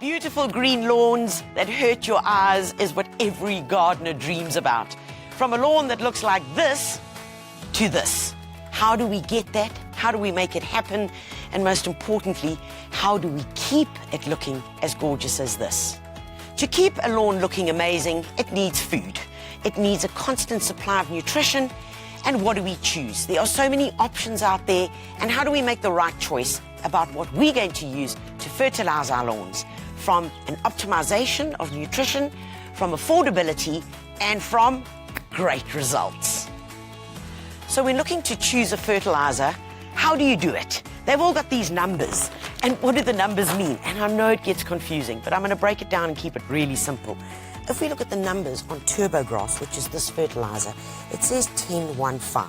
Beautiful green lawns that hurt your eyes is what every gardener dreams about. From a lawn that looks like this to this. How do we get that? How do we make it happen? And most importantly, how do we keep it looking as gorgeous as this? To keep a lawn looking amazing, it needs food. It needs a constant supply of nutrition. And what do we choose? There are so many options out there. And how do we make the right choice about what we're going to use to fertilize our lawns? From an optimization of nutrition, from affordability, and from great results. So when looking to choose a fertilizer, how do you do it? They've all got these numbers. And what do the numbers mean? And I know it gets confusing, but I'm going to break it down and keep it really simple. If we look at the numbers on Turbograss, which is this fertilizer, it says 1015.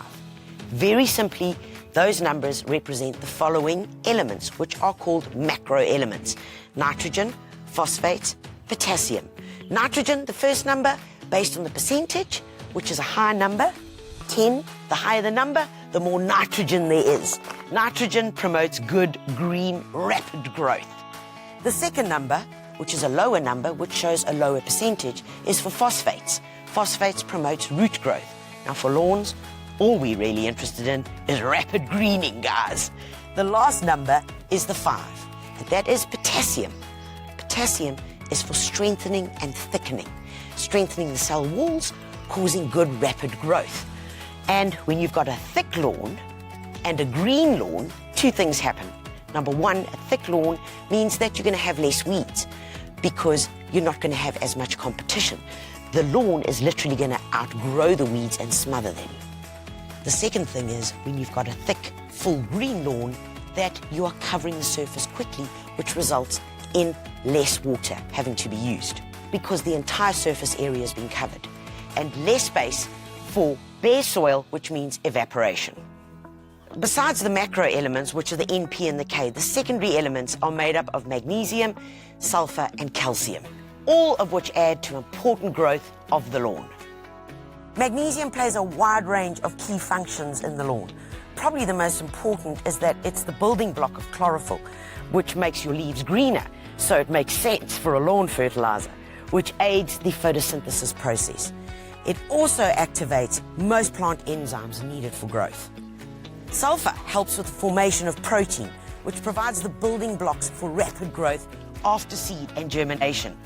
Very simply, those numbers represent the following elements, which are called macro elements: nitrogen, phosphates, potassium. Nitrogen, the first number, based on the percentage, which is a high number. 10, the higher the number, the more nitrogen there is. Nitrogen promotes good, green, rapid growth. The second number, which is a lower number, which shows a lower percentage, is for phosphates. Phosphates promotes root growth. Now for lawns, all we're really interested in is rapid greening, guys. The last number is the 5, and that is potassium. Potassium is for strengthening and thickening, strengthening the cell walls, causing good rapid growth. And when you've got a thick lawn and a green lawn, two things happen. Number one, a thick lawn means that you're going to have less weeds because you're not going to have as much competition. The lawn is literally going to outgrow the weeds and smother them. The second thing is when you've got a thick, full green lawn, that you are covering the surface quickly, which results in less water having to be used because the entire surface area has been covered, and less space for bare soil, which means evaporation. Besides the macro elements, which are the NP and the K, the secondary elements are made up of magnesium, sulfur, and calcium, all of which add to important growth of the lawn. Magnesium plays a wide range of key functions in the lawn. Probably the most important is that it's the building block of chlorophyll, which makes your leaves greener, so it makes sense for a lawn fertilizer, which aids the photosynthesis process. It also activates most plant enzymes needed for growth. Sulfur helps with the formation of protein, which provides the building blocks for rapid growth after seed and germination.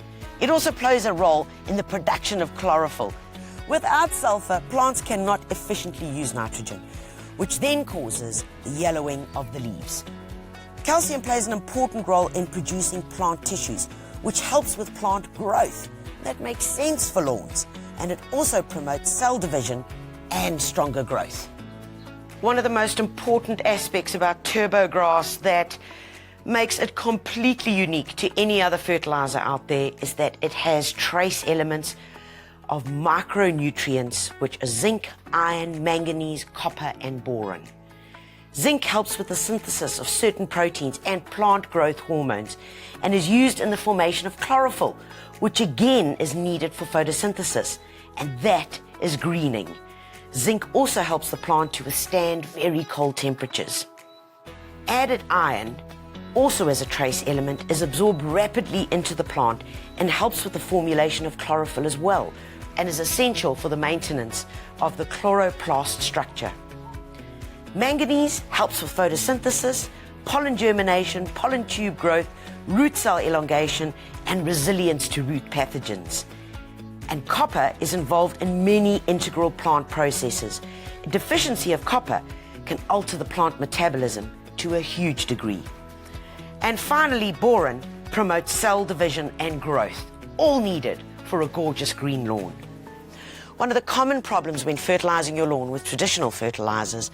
It also plays a role in the production of chlorophyll. Without sulfur, plants cannot efficiently use nitrogen, which then causes the yellowing of the leaves. Calcium plays an important role in producing plant tissues, which helps with plant growth. That makes sense for lawns. And it also promotes cell division and stronger growth. One of the most important aspects about Turbograss that makes it completely unique to any other fertilizer out there is that it has trace elements of micronutrients, which are zinc, iron, manganese, copper, and boron. Zinc helps with the synthesis of certain proteins and plant growth hormones and is used in the formation of chlorophyll, which again is needed for photosynthesis, and that is greening. Zinc also helps the plant to withstand very cold temperatures. Added iron, also as a trace element, is absorbed rapidly into the plant and helps with the formulation of chlorophyll as well, and is essential for the maintenance of the chloroplast structure. Manganese helps with photosynthesis, pollen germination, pollen tube growth, root cell elongation, and resilience to root pathogens. And copper is involved in many integral plant processes. A deficiency of copper can alter the plant metabolism to a huge degree. And finally, boron promotes cell division and growth, all needed for a gorgeous green lawn. One of the common problems when fertilizing your lawn with traditional fertilizers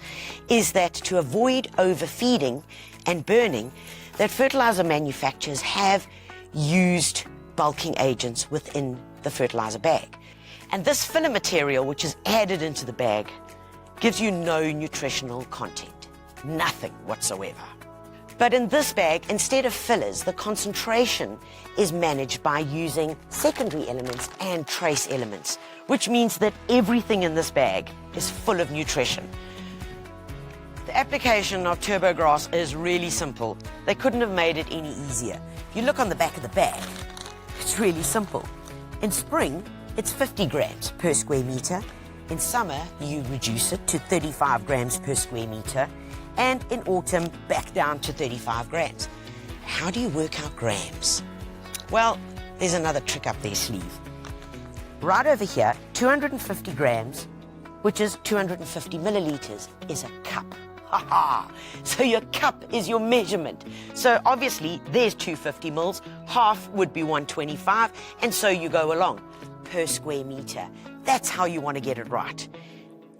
is that to avoid overfeeding and burning, that fertilizer manufacturers have used bulking agents within the fertilizer bag. And this filler material, which is added into the bag, gives you no nutritional content, nothing whatsoever. But in this bag, instead of fillers, the concentration is managed by using secondary elements and trace elements, which means that everything in this bag is full of nutrition. The application of Turbograss is really simple. They couldn't have made it any easier. If you look on the back of the bag, it's really simple. In spring, it's 50 grams per square meter. In summer, you reduce it to 35 grams per square meter. And in autumn, back down to 35 grams. How do you work out grams? Well, there's another trick up their sleeve. Right over here, 250 grams, which is 250 milliliters, is a cup. Ha ha! So your cup is your measurement. So obviously, there's 250 mils, half would be 125, and so you go along per square meter. That's how you want to get it right.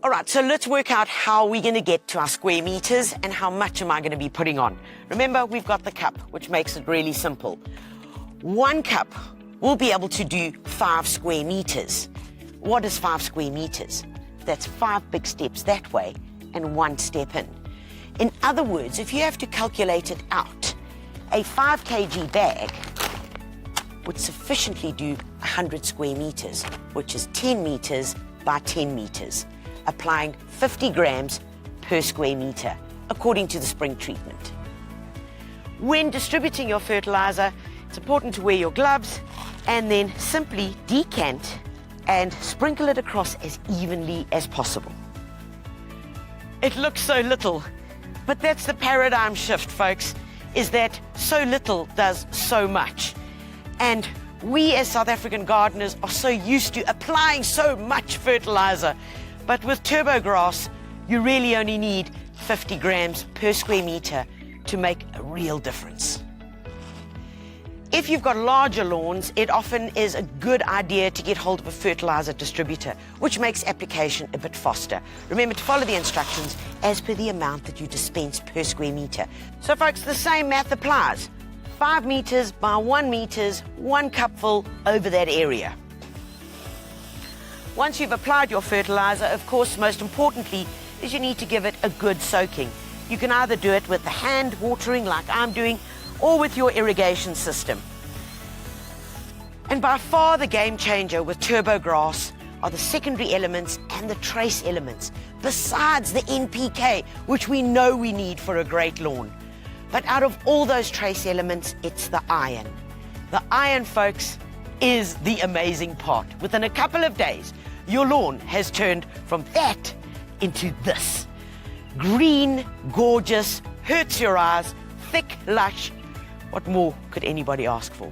All right, so let's work out how we're going to get to our square meters and how much am I going to be putting on. Remember, we've got the cup, which makes it really simple. 1 cup will be able to do 5 square meters. What is 5 square meters? That's 5 big steps that way and 1 step in. In other words, if you have to calculate it out, a 5 kg bag would sufficiently do 100 square meters, which is 10 meters by 10 meters, applying 50 grams per square meter, according to the spring treatment. When distributing your fertilizer, it's important to wear your gloves and then simply decant and sprinkle it across as evenly as possible. It looks so little, but that's the paradigm shift, folks, is that so little does so much. And we as South African gardeners are so used to applying so much fertilizer. But with Turbograss, you really only need 50 grams per square meter to make a real difference. If you've got larger lawns, it often is a good idea to get hold of a fertilizer distributor, which makes application a bit faster. Remember to follow the instructions as per the amount that you dispense per square meter. So folks, the same math applies. 5 meters by 1 meters, 1 cupful over that area. Once you've applied your fertilizer, of course, most importantly, is you need to give it a good soaking. You can either do it with the hand watering like I'm doing, or with your irrigation system. And by far the game changer with Turbograss are the secondary elements and the trace elements, besides the NPK, which we know we need for a great lawn. But out of all those trace elements, it's the iron. The iron, folks, is the amazing part. Within a couple of days, your lawn has turned from that into this. Green, gorgeous, hurts your eyes, thick, lush. What more could anybody ask for?